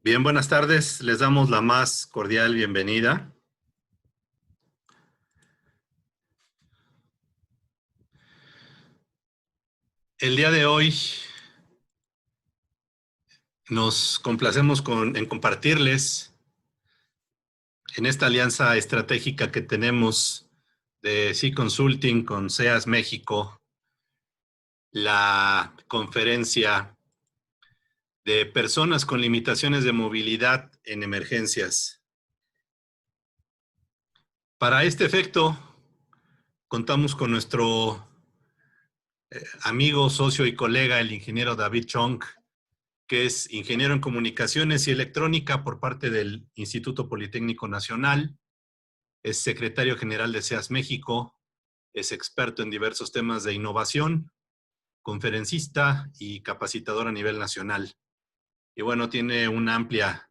Bien, buenas tardes. Les damos la más cordial bienvenida. El día de hoy nos complacemos en compartirles en esta alianza estratégica que tenemos de Sea Consulting con SEAS México, la conferencia de personas con limitaciones de movilidad en emergencias. Para este efecto, contamos con nuestro amigo, socio y colega, el ingeniero David Chong, que es ingeniero en comunicaciones y electrónica por parte del Instituto Politécnico Nacional, es secretario general de SEAS México, es experto en diversos temas de innovación, conferencista y capacitador a nivel nacional. Y bueno, tiene una amplia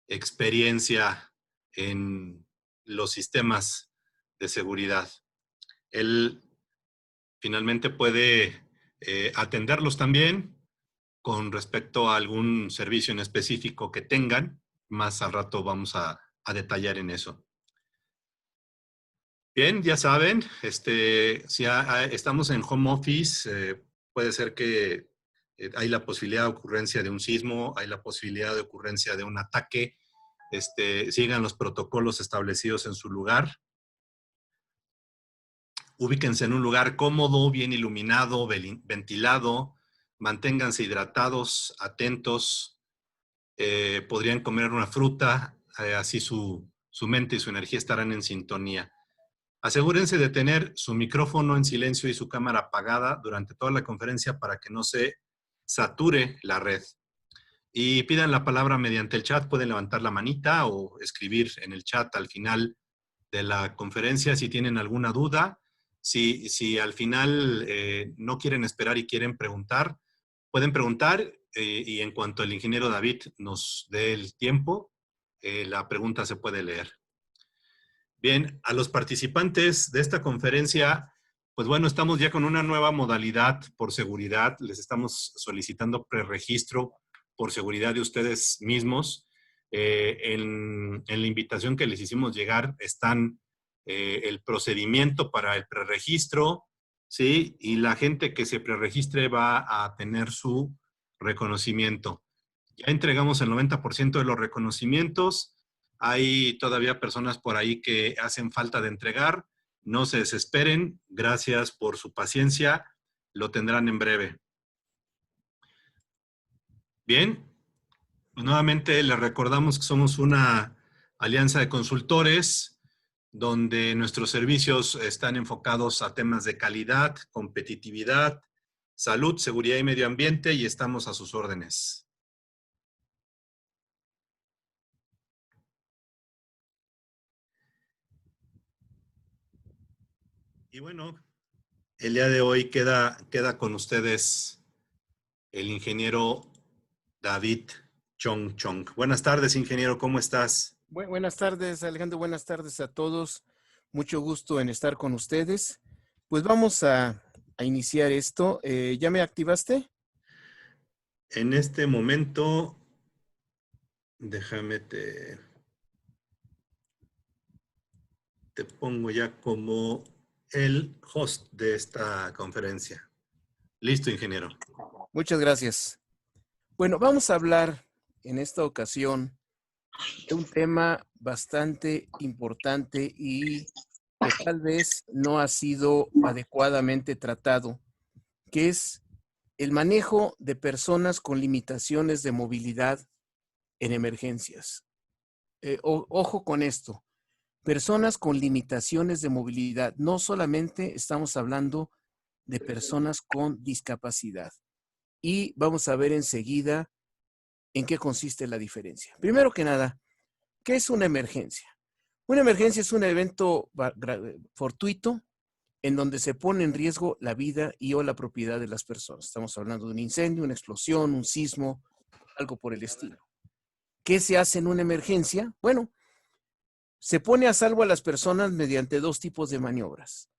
experiencia en los sistemas de seguridad. Él finalmente puede atenderlos también con respecto a algún servicio en específico que tengan. Más al rato vamos a detallar en eso. Bien, ya saben, si estamos en home office, puede ser que hay la posibilidad de ocurrencia de un sismo, hay la posibilidad de ocurrencia de un ataque. Sigan los protocolos establecidos en su lugar. Ubíquense en un lugar cómodo, bien iluminado, ventilado. Manténganse hidratados, atentos. Podrían comer una fruta, así su mente y su energía estarán en sintonía. Asegúrense de tener su micrófono en silencio y su cámara apagada durante toda la conferencia para que no se sature la red. Y pidan la palabra mediante el chat, pueden levantar la manita o escribir en el chat al final de la conferencia si tienen alguna duda. Si al final no quieren esperar y quieren preguntar, pueden preguntar y en cuanto el ingeniero David nos dé el tiempo, la pregunta se puede leer. Bien, a los participantes de esta conferencia, pues bueno, estamos ya con una nueva modalidad por seguridad. Les estamos solicitando preregistro por seguridad de ustedes mismos. En la invitación que les hicimos llegar están el procedimiento para el preregistro, ¿sí? Y la gente que se preregistre va a tener su reconocimiento. Ya entregamos el 90% de los reconocimientos. Hay todavía personas por ahí que hacen falta de entregar. No se desesperen. Gracias por su paciencia. Lo tendrán en breve. Bien. Pues nuevamente les recordamos que somos una alianza de consultores donde nuestros servicios están enfocados a temas de calidad, competitividad, salud, seguridad y medio ambiente y estamos a sus órdenes. Y bueno, el día de hoy queda con ustedes el ingeniero David Chong. Buenas tardes, ingeniero, ¿cómo estás? Buenas tardes, Alejandro. Buenas tardes a todos. Mucho gusto en estar con ustedes. Pues vamos a iniciar esto. ¿Ya me activaste? En este momento, déjame te pongo ya como el host de esta conferencia. Listo, ingeniero. Muchas gracias. Bueno, vamos a hablar en esta ocasión de un tema bastante importante y que tal vez no ha sido adecuadamente tratado, que es el manejo de personas con limitaciones de movilidad en emergencias. Ojo con esto. Personas con limitaciones de movilidad. No solamente estamos hablando de personas con discapacidad. Y vamos a ver enseguida en qué consiste la diferencia. Primero que nada, ¿qué es una emergencia? Una emergencia es un evento fortuito en donde se pone en riesgo la vida y o la propiedad de las personas. Estamos hablando de un incendio, una explosión, un sismo, algo por el estilo. ¿Qué se hace en una emergencia? Bueno, se pone a salvo a las personas mediante dos tipos de maniobras: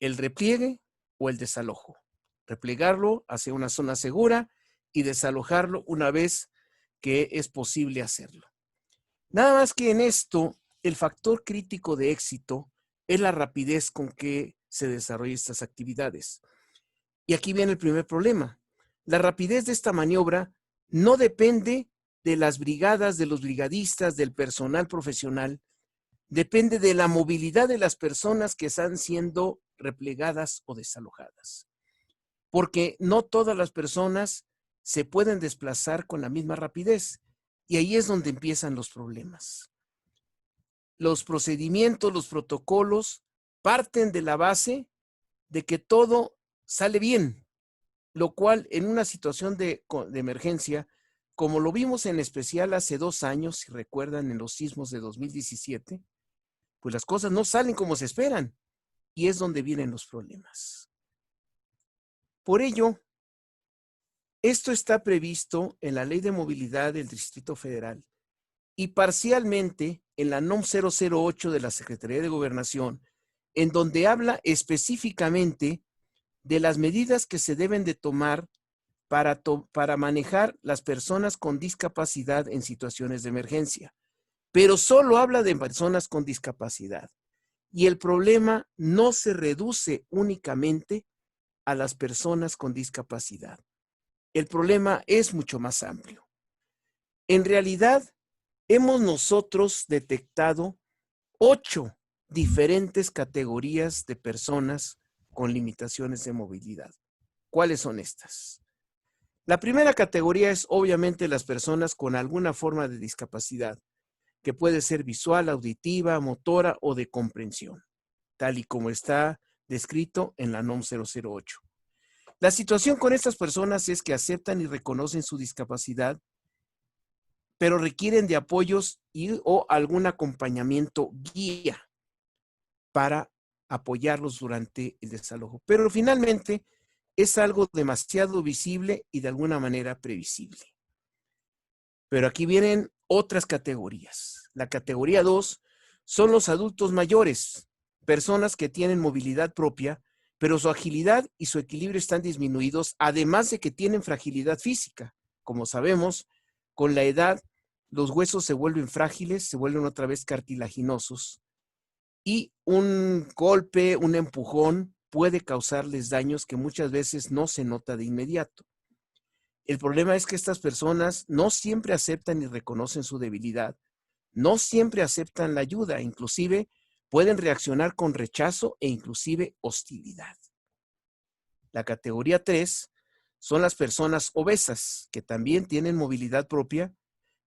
el repliegue o el desalojo. Replegarlo hacia una zona segura y desalojarlo una vez que es posible hacerlo. Nada más que en esto, el factor crítico de éxito es la rapidez con que se desarrollan estas actividades. Y aquí viene el primer problema. La rapidez de esta maniobra no depende de las brigadas, de los brigadistas, del personal profesional, depende de la movilidad de las personas que están siendo replegadas o desalojadas. Porque no todas las personas se pueden desplazar con la misma rapidez. Y ahí es donde empiezan los problemas. Los procedimientos, los protocolos parten de la base de que todo sale bien, lo cual en una situación de emergencia, como lo vimos en especial hace 2 años, si recuerdan, en los sismos de 2017, pues las cosas no salen como se esperan y es donde vienen los problemas. Por ello, esto está previsto en la Ley de Movilidad del Distrito Federal y parcialmente en la NOM 008 de la Secretaría de Gobernación, en donde habla específicamente de las medidas que se deben de tomar para manejar las personas con discapacidad en situaciones de emergencia. Pero solo habla de personas con discapacidad. Y el problema no se reduce únicamente a las personas con discapacidad. El problema es mucho más amplio. En realidad, hemos nosotros detectado 8 diferentes categorías de personas con limitaciones de movilidad. ¿Cuáles son estas? La primera categoría es obviamente las personas con alguna forma de discapacidad, que puede ser visual, auditiva, motora o de comprensión, tal y como está descrito en la NOM 008. La situación con estas personas es que aceptan y reconocen su discapacidad, pero requieren de apoyos o algún acompañamiento guía para apoyarlos durante el desalojo. Pero finalmente es algo demasiado visible y de alguna manera previsible. Pero aquí vienen otras categorías. La categoría 2 son los adultos mayores, personas que tienen movilidad propia, pero su agilidad y su equilibrio están disminuidos, además de que tienen fragilidad física. Como sabemos, con la edad, los huesos se vuelven frágiles, se vuelven otra vez cartilaginosos, y un golpe, un empujón puede causarles daños que muchas veces no se nota de inmediato. El problema es que estas personas no siempre aceptan y reconocen su debilidad, no siempre aceptan la ayuda, inclusive pueden reaccionar con rechazo e inclusive hostilidad. La categoría 3 son las personas obesas, que también tienen movilidad propia,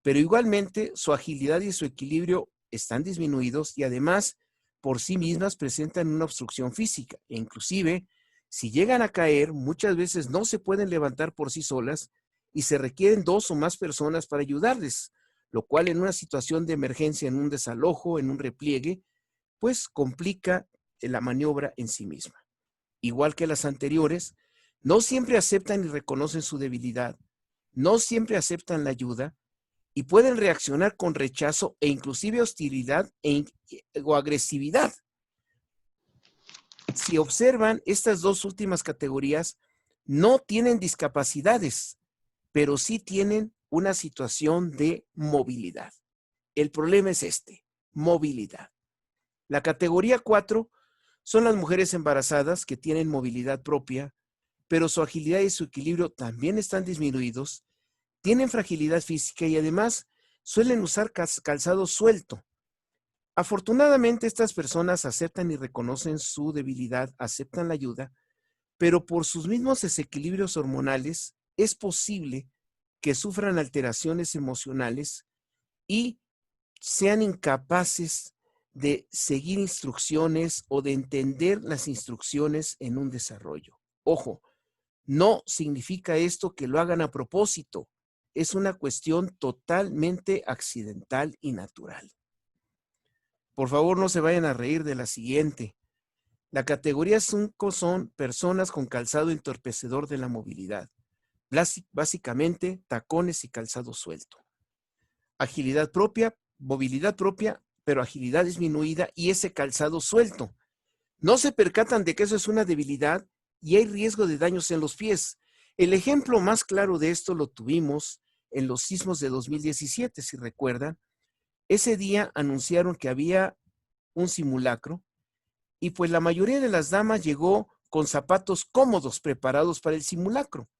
pero igualmente su agilidad y su equilibrio están disminuidos y además por sí mismas presentan una obstrucción física e inclusive si llegan a caer muchas veces no se pueden levantar por sí solas y se requieren 2 o más personas para ayudarles, lo cual en una situación de emergencia, en un desalojo, en un repliegue, pues complica la maniobra en sí misma. Igual que las anteriores, no siempre aceptan y reconocen su debilidad, no siempre aceptan la ayuda y pueden reaccionar con rechazo e inclusive hostilidad o agresividad. Si observan, estas 2 últimas categorías no tienen discapacidades, pero sí tienen una situación de movilidad. El problema es movilidad. La categoría 4 son las mujeres embarazadas que tienen movilidad propia, pero su agilidad y su equilibrio también están disminuidos, tienen fragilidad física y además suelen usar calzado suelto. Afortunadamente, estas personas aceptan y reconocen su debilidad, aceptan la ayuda, pero por sus mismos desequilibrios hormonales es posible que sufran alteraciones emocionales y sean incapaces de seguir instrucciones o de entender las instrucciones en un desarrollo. Ojo, no significa esto que lo hagan a propósito. Es una cuestión totalmente accidental y natural. Por favor, no se vayan a reír de la siguiente. La categoría 5 son personas con calzado entorpecedor de la movilidad. Básicamente, tacones y calzado suelto. Agilidad propia, movilidad propia, pero agilidad disminuida y ese calzado suelto. No se percatan de que eso es una debilidad y hay riesgo de daños en los pies. El ejemplo más claro de esto lo tuvimos en los sismos de 2017, si recuerdan. Ese día anunciaron que había un simulacro y pues la mayoría de las damas llegó con zapatos cómodos preparados para el simulacro.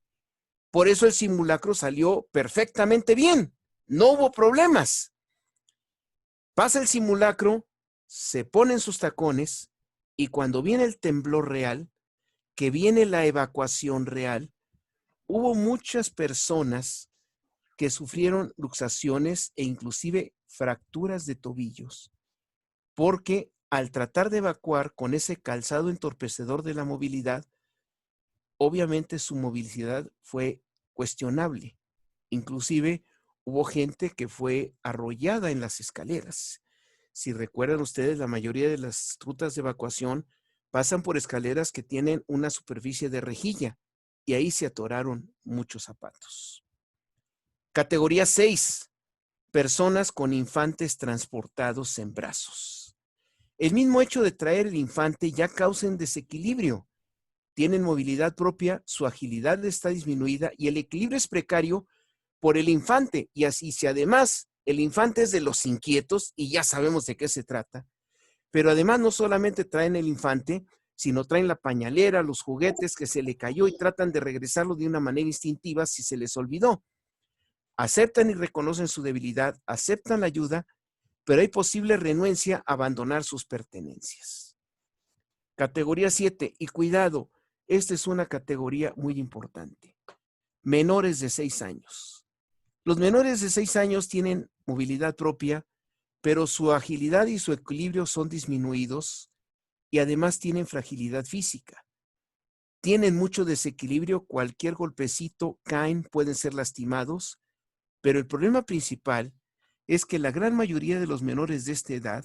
Por eso el simulacro salió perfectamente bien. No hubo problemas. Pasa el simulacro, se ponen sus tacones y cuando viene el temblor real, que viene la evacuación real, hubo muchas personas que sufrieron luxaciones e inclusive fracturas de tobillos, porque al tratar de evacuar con ese calzado entorpecedor de la movilidad, obviamente su movilidad fue cuestionable. Inclusive hubo gente que fue arrollada en las escaleras. Si recuerdan ustedes, la mayoría de las rutas de evacuación pasan por escaleras que tienen una superficie de rejilla y ahí se atoraron muchos zapatos. Categoría 6. Personas con infantes transportados en brazos. El mismo hecho de traer el infante ya causa un desequilibrio. Tienen movilidad propia, su agilidad está disminuida y el equilibrio es precario por el infante. Y así, si además el infante es de los inquietos, y ya sabemos de qué se trata, pero además no solamente traen el infante, sino traen la pañalera, los juguetes que se le cayó y tratan de regresarlo de una manera instintiva si se les olvidó. Aceptan y reconocen su debilidad, aceptan la ayuda, pero hay posible renuencia a abandonar sus pertenencias. Categoría 7, y cuidado, esta es una categoría muy importante. Menores de 6 años. Los menores de 6 años tienen movilidad propia, pero su agilidad y su equilibrio son disminuidos y además tienen fragilidad física. Tienen mucho desequilibrio, cualquier golpecito caen, pueden ser lastimados, pero el problema principal es que la gran mayoría de los menores de esta edad,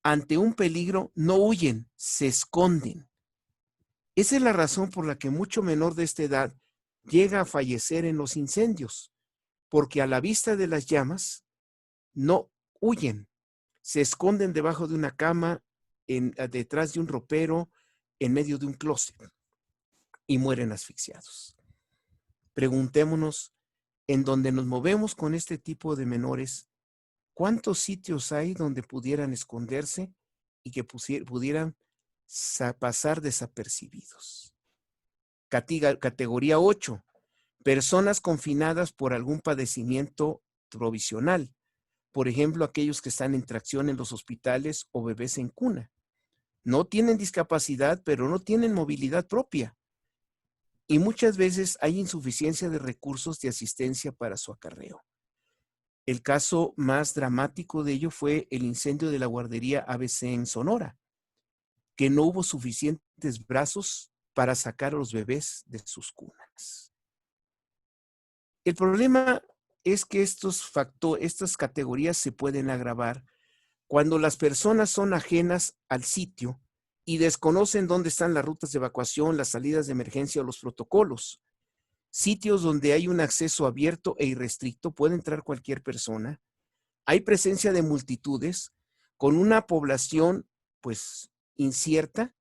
ante un peligro, no huyen, se esconden. Esa es la razón por la que mucho menor de esta edad llega a fallecer en los incendios, porque a la vista de las llamas no huyen, se esconden debajo de una cama, detrás de un ropero, en medio de un closet y mueren asfixiados. Preguntémonos, en donde nos movemos con este tipo de menores, ¿cuántos sitios hay donde pudieran esconderse y que pudieran pasar desapercibidos? Categoría 8. Personas confinadas por algún padecimiento provisional. Por ejemplo, aquellos que están en tracción en los hospitales o bebés en cuna. No tienen discapacidad, pero no tienen movilidad propia. Y muchas veces hay insuficiencia de recursos de asistencia para su acarreo. El caso más dramático de ello fue el incendio de la guardería ABC en Sonora, que no hubo suficientes brazos para sacar a los bebés de sus cunas. El problema es que estas categorías se pueden agravar cuando las personas son ajenas al sitio y desconocen dónde están las rutas de evacuación, las salidas de emergencia o los protocolos. Sitios donde hay un acceso abierto e irrestricto, puede entrar cualquier persona. Hay presencia de multitudes con una población pues incierta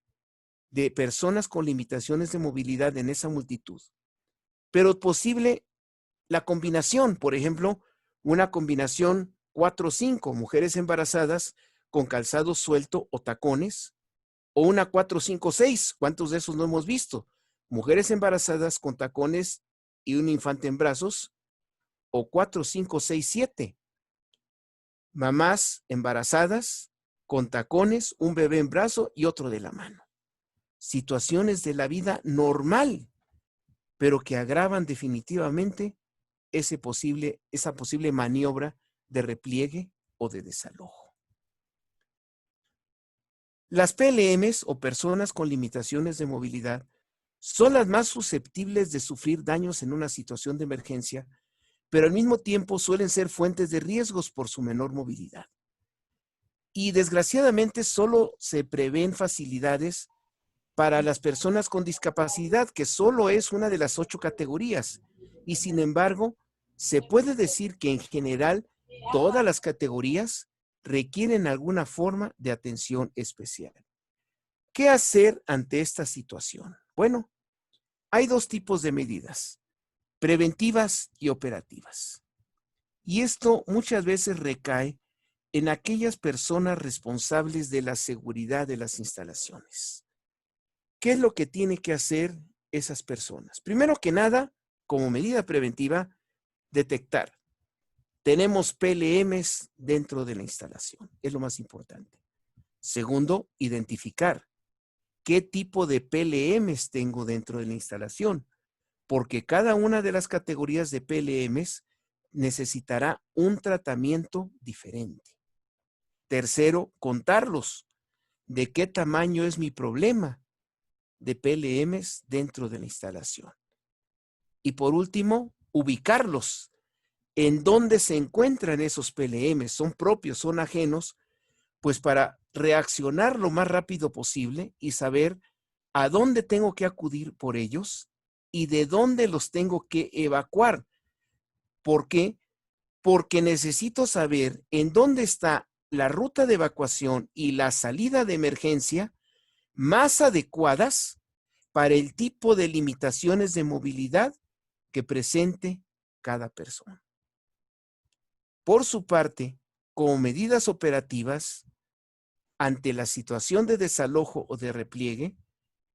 de personas con limitaciones de movilidad en esa multitud. Pero posible la combinación, por ejemplo, una combinación 4-5, mujeres embarazadas con calzado suelto o tacones, o una 4-5-6, ¿cuántos de esos no hemos visto? Mujeres embarazadas con tacones y un infante en brazos, o 4-5-6-7. Mamás embarazadas con tacones, un bebé en brazo y otro de la mano. Situaciones de la vida normal, pero que agravan definitivamente esa posible maniobra de repliegue o de desalojo. Las PLMs o personas con limitaciones de movilidad son las más susceptibles de sufrir daños en una situación de emergencia, pero al mismo tiempo suelen ser fuentes de riesgos por su menor movilidad. Y desgraciadamente solo se prevén facilidades para las personas con discapacidad, que solo es una de las 8 categorías. Y sin embargo, se puede decir que en general todas las categorías requieren alguna forma de atención especial. ¿Qué hacer ante esta situación? Bueno, hay 2 tipos de medidas. preventivas y operativas. Y esto muchas veces recae en aquellas personas responsables de la seguridad de las instalaciones. ¿Qué es lo que tienen que hacer esas personas? Primero que nada, como medida preventiva, detectar. Tenemos PLMs dentro de la instalación. Es lo más importante. Segundo, identificar qué tipo de PLMs tengo dentro de la instalación, porque cada una de las categorías de PLMs necesitará un tratamiento diferente. Tercero, contarlos. ¿De qué tamaño es mi problema de PLMs dentro de la instalación? Y por último, ubicarlos. ¿En dónde se encuentran esos PLMs? ¿Son propios, son ajenos? Pues para reaccionar lo más rápido posible y saber a dónde tengo que acudir por ellos y de dónde los tengo que evacuar. ¿Por qué? Porque necesito saber en dónde está la ruta de evacuación y la salida de emergencia más adecuadas para el tipo de limitaciones de movilidad que presente cada persona. Por su parte, como medidas operativas, ante la situación de desalojo o de repliegue,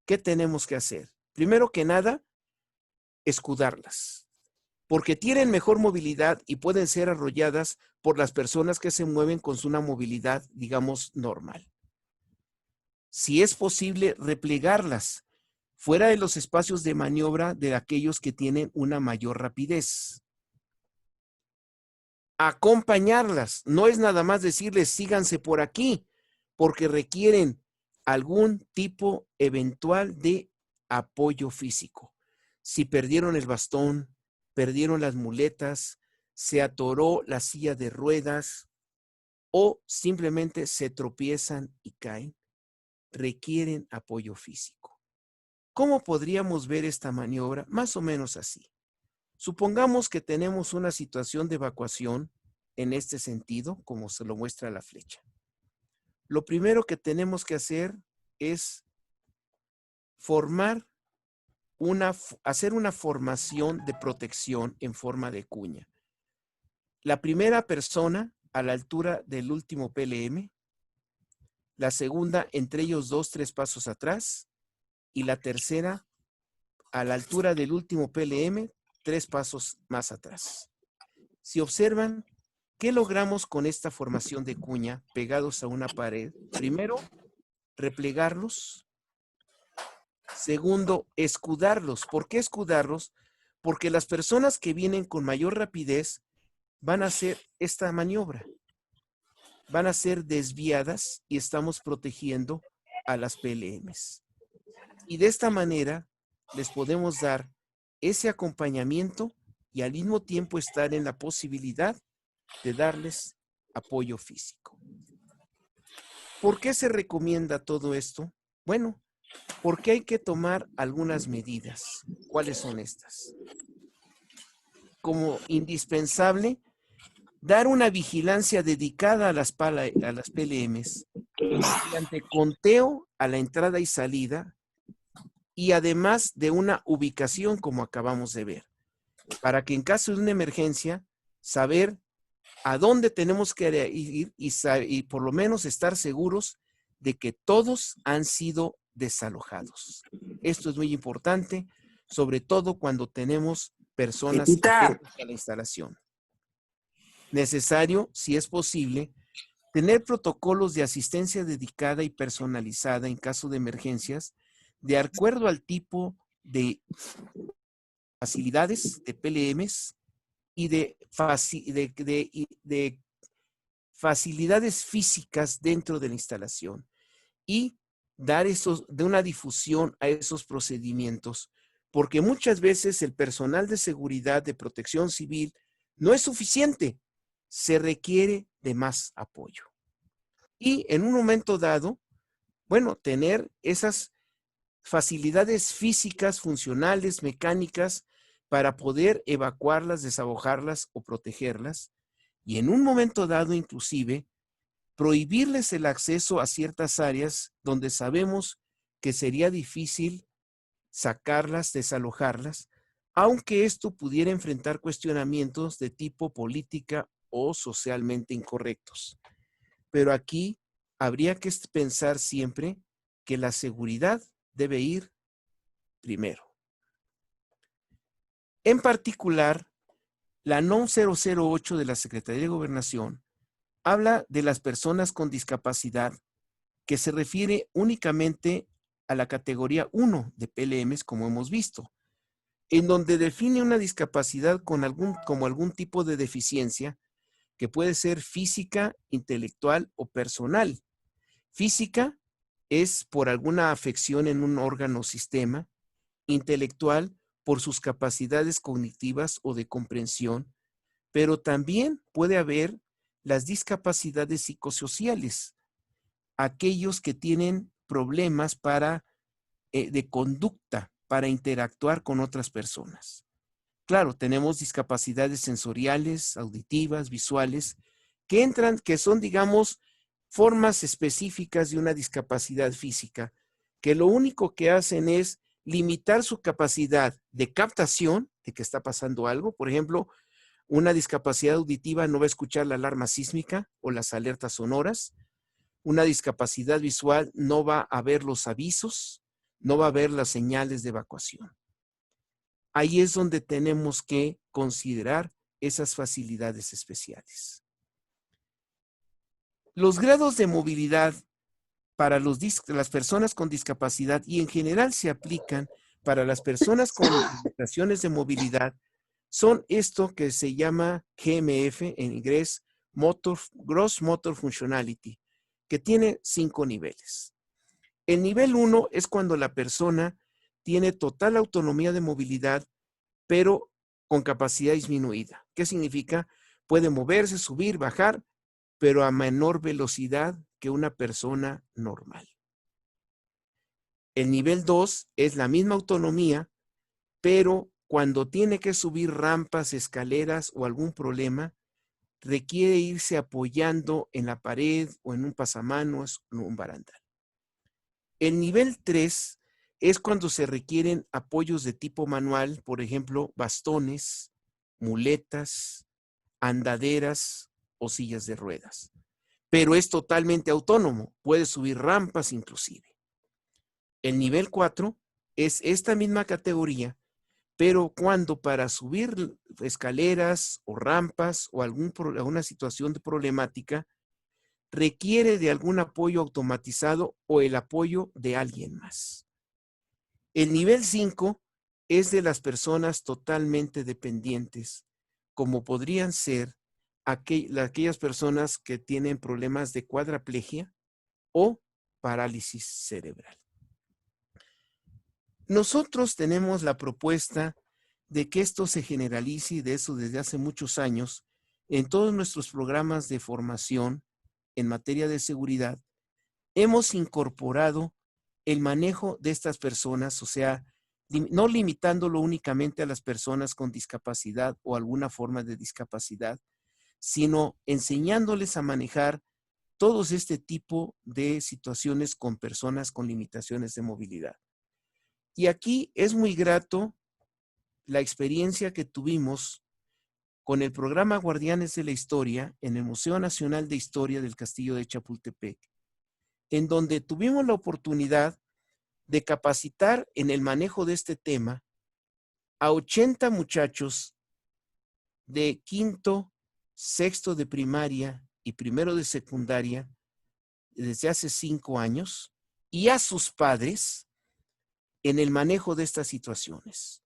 ¿qué tenemos que hacer? Primero que nada, escudarlas, porque tienen mejor movilidad y pueden ser arrolladas por las personas que se mueven con una movilidad, digamos, normal. Si es posible, replegarlas fuera de los espacios de maniobra de aquellos que tienen una mayor rapidez. Acompañarlas, no es nada más decirles síganse por aquí, porque requieren algún tipo eventual de apoyo físico. Si perdieron el bastón, perdieron las muletas, se atoró la silla de ruedas o simplemente se tropiezan y caen, requieren apoyo físico. ¿Cómo podríamos ver esta maniobra? Más o menos así. Supongamos que tenemos una situación de evacuación en este sentido, como se lo muestra la flecha. Lo primero que tenemos que hacer es hacer una formación de protección en forma de cuña. La primera persona a la altura del último PLM, la segunda entre ellos 2-3 pasos atrás y la tercera a la altura del último PLM 3 pasos más atrás. Si observan, ¿qué logramos con esta formación de cuña pegados a una pared? Primero, replegarlos. Segundo, escudarlos. ¿Por qué escudarlos? Porque las personas que vienen con mayor rapidez van a hacer esta maniobra. Van a ser desviadas y estamos protegiendo a las PLMs. Y de esta manera les podemos dar ese acompañamiento y al mismo tiempo estar en la posibilidad de darles apoyo físico. ¿Por qué se recomienda todo esto? Bueno, porque hay que tomar algunas medidas. ¿Cuáles son estas? Como indispensable, dar una vigilancia dedicada a las PLMs mediante conteo a la entrada y salida y además de una ubicación como acabamos de ver, para que en caso de una emergencia, saber a dónde tenemos que ir y por lo menos estar seguros de que todos han sido desalojados. Esto es muy importante, sobre todo cuando tenemos personas ajenas a la instalación. Necesario, si es posible, tener protocolos de asistencia dedicada y personalizada en caso de emergencias, de acuerdo al tipo de facilidades de PLMs y de facilidades físicas dentro de la instalación y dar de una difusión a esos procedimientos, porque muchas veces el personal de seguridad de protección civil no es suficiente, se requiere de más apoyo. Y en un momento dado, bueno, tener esas facilidades físicas, funcionales, mecánicas, para poder evacuarlas, desalojarlas o protegerlas. Y en un momento dado, inclusive, prohibirles el acceso a ciertas áreas donde sabemos que sería difícil sacarlas, desalojarlas, aunque esto pudiera enfrentar cuestionamientos de tipo política o socialmente incorrectos. Pero aquí habría que pensar siempre que la seguridad debe ir primero. En particular, la NOM 008 de la Secretaría de Gobernación habla de las personas con discapacidad, que se refiere únicamente a la categoría 1 de PLMs, como hemos visto, en donde define una discapacidad como algún tipo de deficiencia que puede ser física, intelectual o personal. Física es por alguna afección en un órgano o sistema, intelectual por sus capacidades cognitivas o de comprensión, pero también puede haber las discapacidades psicosociales, aquellos que tienen problemas de conducta para interactuar con otras personas. Claro, tenemos discapacidades sensoriales, auditivas, visuales, que son, digamos, formas específicas de una discapacidad física, que lo único que hacen es limitar su capacidad de captación de que está pasando algo. Por ejemplo, una discapacidad auditiva no va a escuchar la alarma sísmica o las alertas sonoras. Una discapacidad visual no va a ver los avisos, no va a ver las señales de evacuación. Ahí es donde tenemos que considerar esas facilidades especiales. Los grados de movilidad para las personas con discapacidad y en general se aplican para las personas con limitaciones de movilidad son esto que se llama GMF en inglés, Gross Motor Functionality, que tiene 5 niveles. El nivel 1 es cuando la persona tiene total autonomía de movilidad, pero con capacidad disminuida. ¿Qué significa? Puede moverse, subir, bajar, pero a menor velocidad que una persona normal. El nivel 2 es la misma autonomía, pero cuando tiene que subir rampas, escaleras o algún problema, requiere irse apoyando en la pared o en un pasamanos o en un barandal. El nivel 3 es cuando se requieren apoyos de tipo manual, por ejemplo, bastones, muletas, andaderas o sillas de ruedas. Pero es totalmente autónomo, puede subir rampas inclusive. El nivel 4 es esta misma categoría, pero cuando para subir escaleras o rampas o alguna situación de problemática requiere de algún apoyo automatizado o el apoyo de alguien más. El nivel 5 es de las personas totalmente dependientes, como podrían ser aquellas personas que tienen problemas de cuadraplegia o parálisis cerebral. Nosotros tenemos la propuesta de que esto se generalice, y de eso desde hace muchos años, en todos nuestros programas de formación en materia de seguridad, hemos incorporado el manejo de estas personas, o sea, no limitándolo únicamente a las personas con discapacidad o alguna forma de discapacidad, sino enseñándoles a manejar todos este tipo de situaciones con personas con limitaciones de movilidad. Y aquí es muy grato la experiencia que tuvimos con el programa Guardianes de la Historia en el Museo Nacional de Historia del Castillo de Chapultepec, en donde tuvimos la oportunidad de capacitar en el manejo de este tema a 80 muchachos de quinto, sexto de primaria y primero de secundaria desde hace 5 años y a sus padres en el manejo de estas situaciones.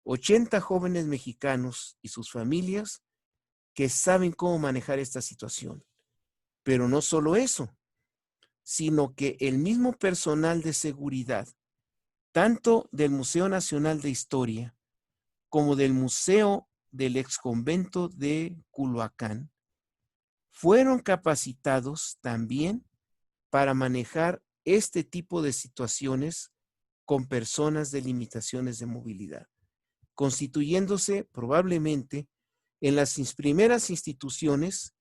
80 jóvenes mexicanos y sus familias que saben cómo manejar esta situación. Pero no solo eso, sino que el mismo personal de seguridad, tanto del Museo Nacional de Historia como del Museo del Exconvento de Culhuacán, fueron capacitados también para manejar este tipo de situaciones con personas de limitaciones de movilidad, constituyéndose probablemente en las primeras instituciones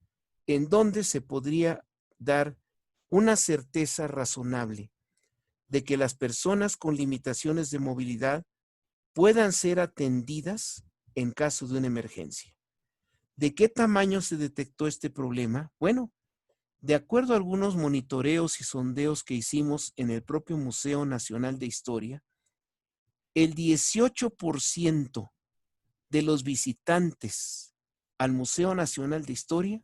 en donde se podría dar una certeza razonable de que las personas con limitaciones de movilidad puedan ser atendidas en caso de una emergencia. ¿De qué tamaño se detectó este problema? Bueno, de acuerdo a algunos monitoreos y sondeos que hicimos en el propio Museo Nacional de Historia, el 18% de los visitantes al Museo Nacional de Historia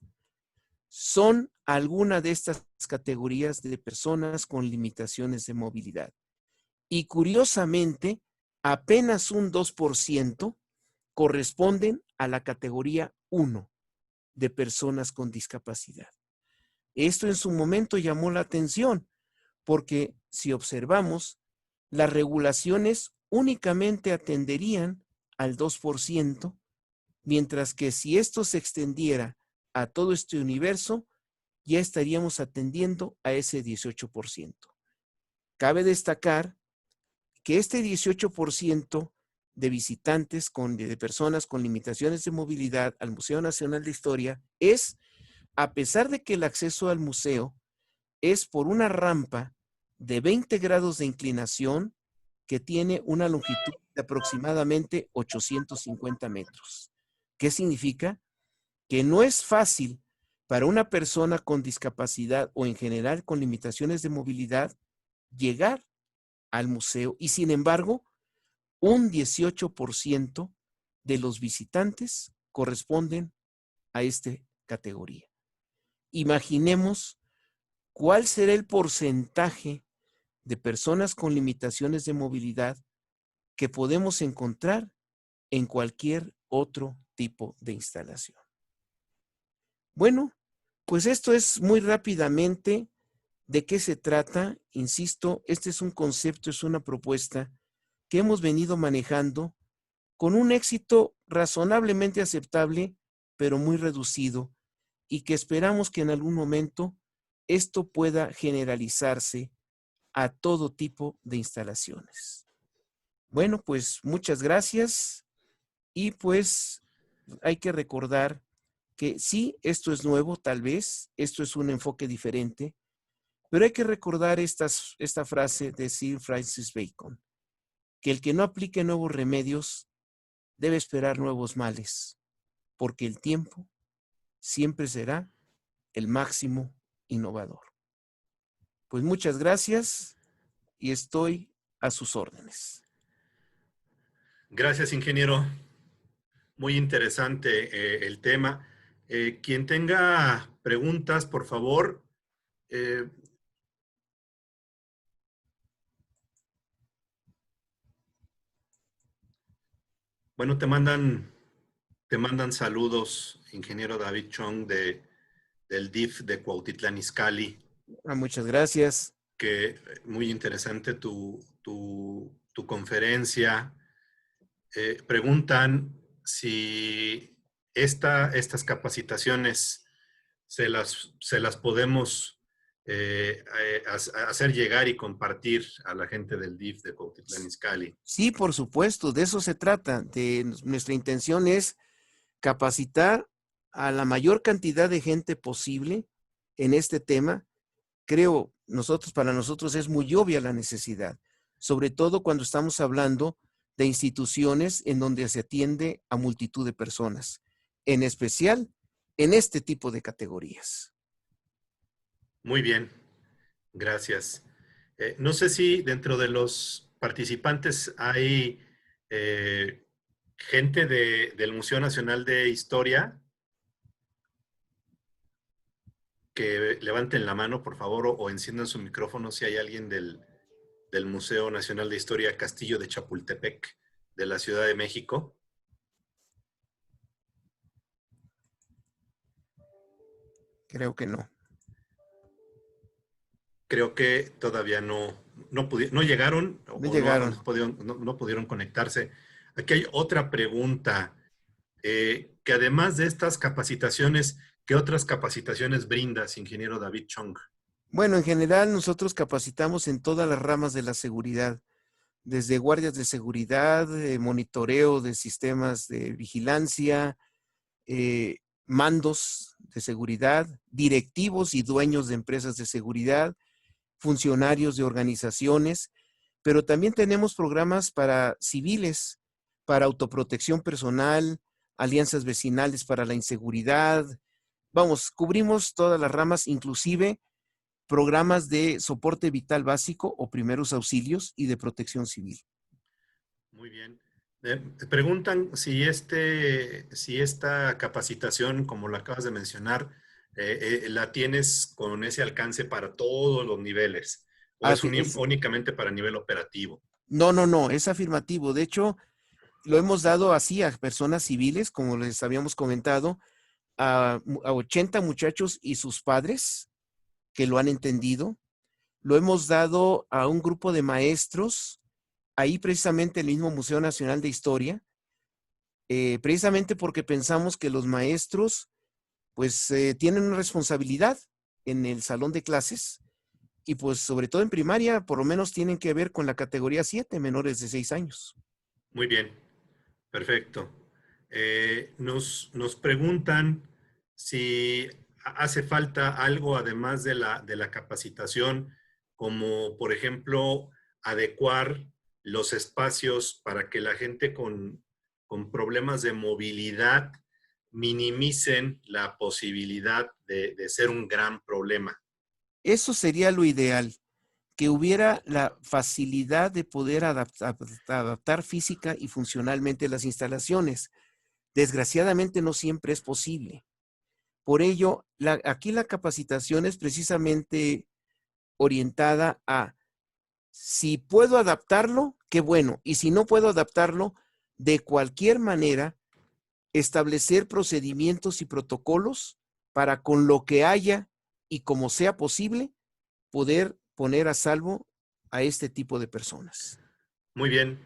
son alguna de estas categorías de personas con limitaciones de movilidad. Y curiosamente, apenas un 2% corresponden a la categoría 1 de personas con discapacidad. Esto en su momento llamó la atención, porque si observamos, las regulaciones únicamente atenderían al 2%, mientras que si esto se extendiera a todo este universo, ya estaríamos atendiendo a ese 18%. Cabe destacar que este 18% de visitantes, de personas con limitaciones de movilidad al Museo Nacional de Historia es, a pesar de que el acceso al museo es por una rampa de 20 grados de inclinación que tiene una longitud de aproximadamente 850 metros. ¿Qué significa? Que no es fácil para una persona con discapacidad o en general con limitaciones de movilidad llegar al museo y sin embargo, un 18% de los visitantes corresponden a esta categoría. Imaginemos cuál será el porcentaje de personas con limitaciones de movilidad que podemos encontrar en cualquier otro tipo de instalación. Bueno, pues esto es muy rápidamente de qué se trata. Insisto, este es un concepto, es una propuesta que hemos venido manejando con un éxito razonablemente aceptable, pero muy reducido, y que esperamos que en algún momento esto pueda generalizarse a todo tipo de instalaciones. Bueno, pues muchas gracias y pues hay que recordar que sí, esto es nuevo, tal vez, esto es un enfoque diferente, pero hay que recordar esta frase de Sir Francis Bacon, que el que no aplique nuevos remedios debe esperar nuevos males, porque el tiempo siempre será el máximo innovador. Pues muchas gracias y estoy a sus órdenes. Gracias, ingeniero. Muy interesante el tema. Quien tenga preguntas, por favor. Bueno, te mandan saludos, ingeniero David Chong, del DIF de Cuautitlán Izcalli. Muchas gracias. Que muy interesante tu conferencia. Preguntan si estas capacitaciones se las podemos hacer llegar y compartir a la gente del DIF de Cuautitlán Izcalli. Sí, por supuesto, de eso se trata. Nuestra intención es capacitar a la mayor cantidad de gente posible en este tema. Creo, para nosotros es muy obvia la necesidad, sobre todo cuando estamos hablando de instituciones en donde se atiende a multitud de personas, en especial en este tipo de categorías. Muy bien, gracias. No sé si dentro de los participantes hay gente del Museo Nacional de Historia. Que levanten la mano, por favor, o enciendan su micrófono si hay alguien del Museo Nacional de Historia Castillo de Chapultepec, de la Ciudad de México. Creo que no. Creo que todavía no llegaron, No llegaron. No pudieron conectarse. Aquí hay otra pregunta, que además de estas capacitaciones, ¿qué otras capacitaciones brindas, ingeniero David Chong? Bueno, en general nosotros capacitamos en todas las ramas de la seguridad, desde guardias de seguridad, monitoreo de sistemas de vigilancia, mandos de seguridad, directivos y dueños de empresas de seguridad, funcionarios de organizaciones, pero también tenemos programas para civiles para autoprotección personal, alianzas vecinales para la inseguridad. Vamos, cubrimos todas las ramas, inclusive programas de soporte vital básico o primeros auxilios y de protección civil. Muy bien. Te preguntan si esta capacitación, como lo acabas de mencionar, la tienes con ese alcance para todos los niveles, o es únicamente para nivel operativo. No, no, no, es afirmativo. De hecho, lo hemos dado así a personas civiles, como les habíamos comentado, a 80 muchachos y sus padres que lo han entendido. Lo hemos dado a un grupo de maestros, ahí precisamente el mismo Museo Nacional de Historia, precisamente porque pensamos que los maestros pues tienen una responsabilidad en el salón de clases y pues sobre todo en primaria por lo menos tienen que ver con la categoría 7, menores de 6 años. Muy bien, perfecto. Nos preguntan si hace falta algo además de la capacitación, como por ejemplo adecuar los espacios para que la gente con problemas de movilidad minimicen la posibilidad de ser un gran problema. Eso sería lo ideal, que hubiera la facilidad de poder adaptar física y funcionalmente las instalaciones. Desgraciadamente no siempre es posible. Por ello, aquí la capacitación es precisamente orientada a si puedo adaptarlo, qué bueno, y si no puedo adaptarlo, de cualquier manera, establecer procedimientos y protocolos para con lo que haya y como sea posible, poder poner a salvo a este tipo de personas. Muy bien.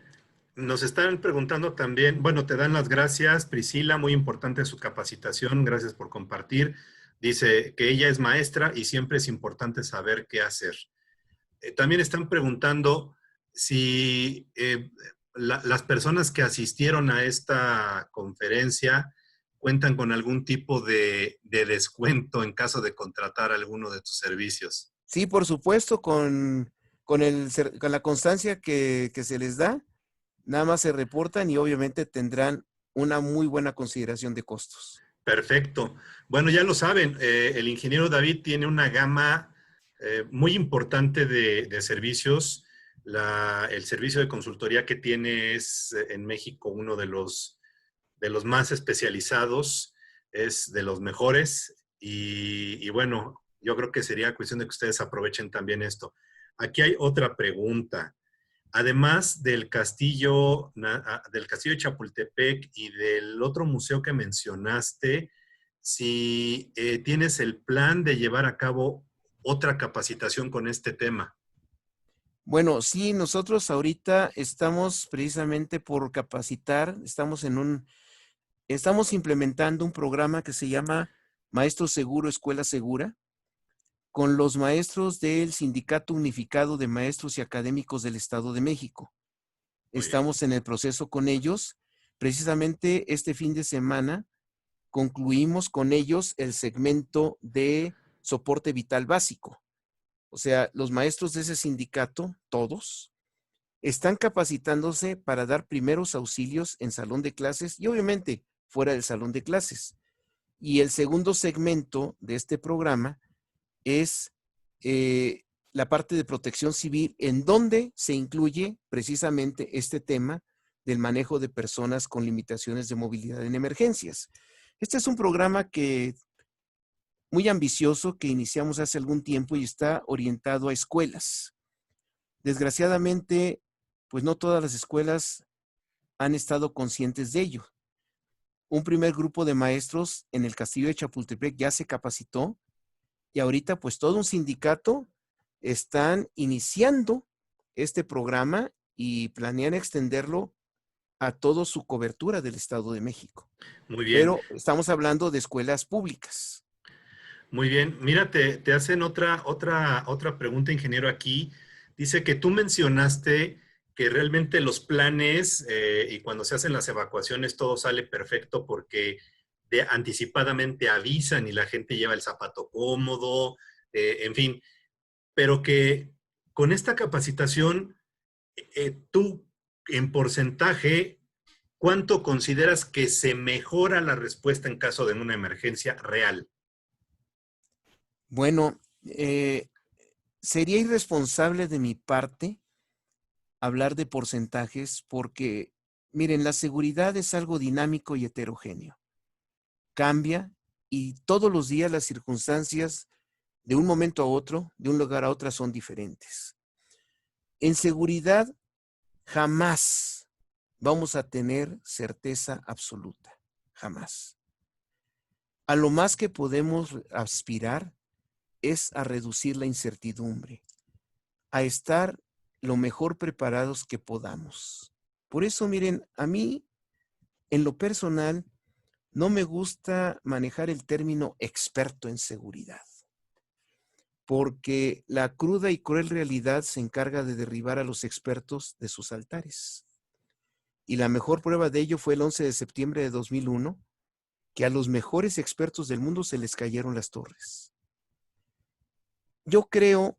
Nos están preguntando también, bueno, te dan las gracias, Priscila, muy importante su capacitación, gracias por compartir. Dice que ella es maestra y siempre es importante saber qué hacer. También están preguntando si las personas que asistieron a esta conferencia cuentan con algún tipo de descuento en caso de contratar alguno de tus servicios. Sí, por supuesto, con la constancia que se les da, nada más se reportan y obviamente tendrán una muy buena consideración de costos. Perfecto. Bueno, ya lo saben, el ingeniero David tiene una gama muy importante de servicios. El servicio de consultoría que tiene es en México uno de los más especializados, es de los mejores y bueno, yo creo que sería cuestión de que ustedes aprovechen también esto. Aquí hay otra pregunta. Además del castillo de Chapultepec y del otro museo que mencionaste, si tienes el plan de llevar a cabo otra capacitación con este tema. Bueno, sí, nosotros ahorita estamos precisamente por capacitar, estamos implementando un programa que se llama Maestro Seguro, Escuela Segura, con los maestros del Sindicato Unificado de Maestros y Académicos del Estado de México. Muy bien. Estamos en el proceso con ellos. Precisamente este fin de semana concluimos con ellos el segmento de soporte vital básico. O sea, los maestros de ese sindicato, todos, están capacitándose para dar primeros auxilios en salón de clases y obviamente fuera del salón de clases. Y el segundo segmento de este programa es la parte de protección civil, en donde se incluye precisamente este tema del manejo de personas con limitaciones de movilidad en emergencias. Este es un programa muy ambicioso que iniciamos hace algún tiempo y está orientado a escuelas. Desgraciadamente, pues no todas las escuelas han estado conscientes de ello. Un primer grupo de maestros en el castillo de Chapultepec ya se capacitó y ahorita pues todo un sindicato están iniciando este programa y planean extenderlo a toda su cobertura del Estado de México. Muy bien. Pero estamos hablando de escuelas públicas. Muy bien. Mira, te hacen otra pregunta, ingeniero, aquí. Dice que tú mencionaste que realmente los planes y cuando se hacen las evacuaciones todo sale perfecto porque anticipadamente avisan y la gente lleva el zapato cómodo, en fin, pero que con esta capacitación tú en porcentaje, ¿cuánto consideras que se mejora la respuesta en caso de una emergencia real? Bueno, sería irresponsable de mi parte hablar de porcentajes porque, miren, la seguridad es algo dinámico y heterogéneo. Cambia y todos los días las circunstancias de un momento a otro, de un lugar a otro, son diferentes. En seguridad, jamás vamos a tener certeza absoluta, jamás. A lo más que podemos aspirar es a reducir la incertidumbre, a estar lo mejor preparados que podamos. Por eso, miren, a mí, en lo personal, no me gusta manejar el término experto en seguridad, porque la cruda y cruel realidad se encarga de derribar a los expertos de sus altares. Y la mejor prueba de ello fue el 11 de septiembre de 2001, que a los mejores expertos del mundo se les cayeron las torres. Yo creo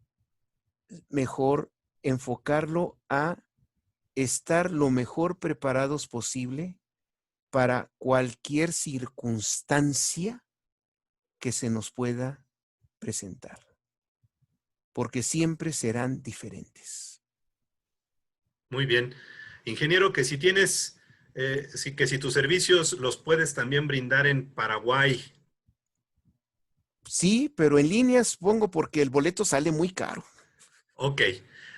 mejor enfocarlo a estar lo mejor preparados posible para cualquier circunstancia que se nos pueda presentar, porque siempre serán diferentes. Muy bien. Ingeniero, que si tienes, que si tus servicios los puedes también brindar en Paraguay. Sí, pero en línea supongo porque el boleto sale muy caro. Ok,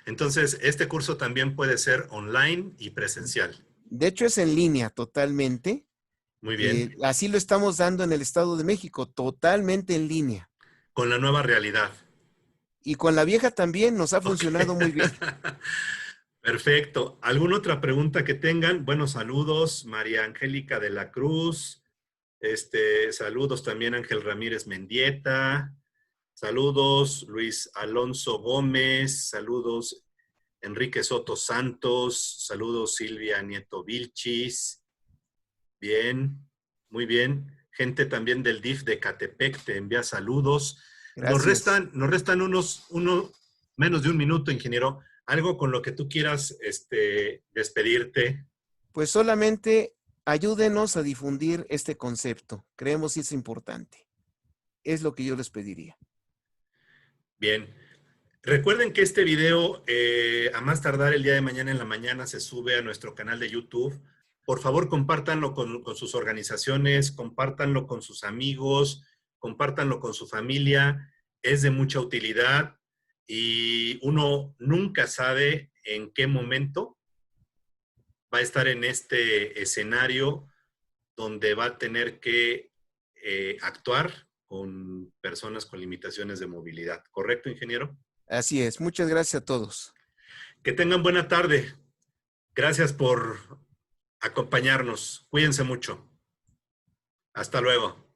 entonces este curso también puede ser online y presencial. De hecho, es en línea totalmente. Muy bien. Así lo estamos dando en el Estado de México, totalmente en línea. Con la nueva realidad. Y con la vieja también nos ha Ok. funcionado muy bien. Perfecto. ¿Alguna otra pregunta que tengan? Bueno, saludos, María Angélica de la Cruz. Saludos también Ángel Ramírez Mendieta. Saludos Luis Alonso Gómez. Saludos Enrique Soto Santos. Saludos Silvia Nieto Vilchis. Bien, muy bien. Gente también del DIF de Catepec te envía saludos. Gracias. Nos restan menos de un minuto, ingeniero. Algo con lo que tú quieras despedirte. Pues solamente ayúdenos a difundir este concepto. Creemos que es importante. Es lo que yo les pediría. Bien. Recuerden que este video, a más tardar el día de mañana en la mañana, se sube a nuestro canal de YouTube. Por favor, compártanlo con sus organizaciones, compártanlo con sus amigos, compártanlo con su familia. Es de mucha utilidad y uno nunca sabe en qué momento va a estar en este escenario donde va a tener que actuar con personas con limitaciones de movilidad. ¿Correcto, ingeniero? Así es. Muchas gracias a todos. Que tengan buena tarde. Gracias por acompañarnos. Cuídense mucho. Hasta luego.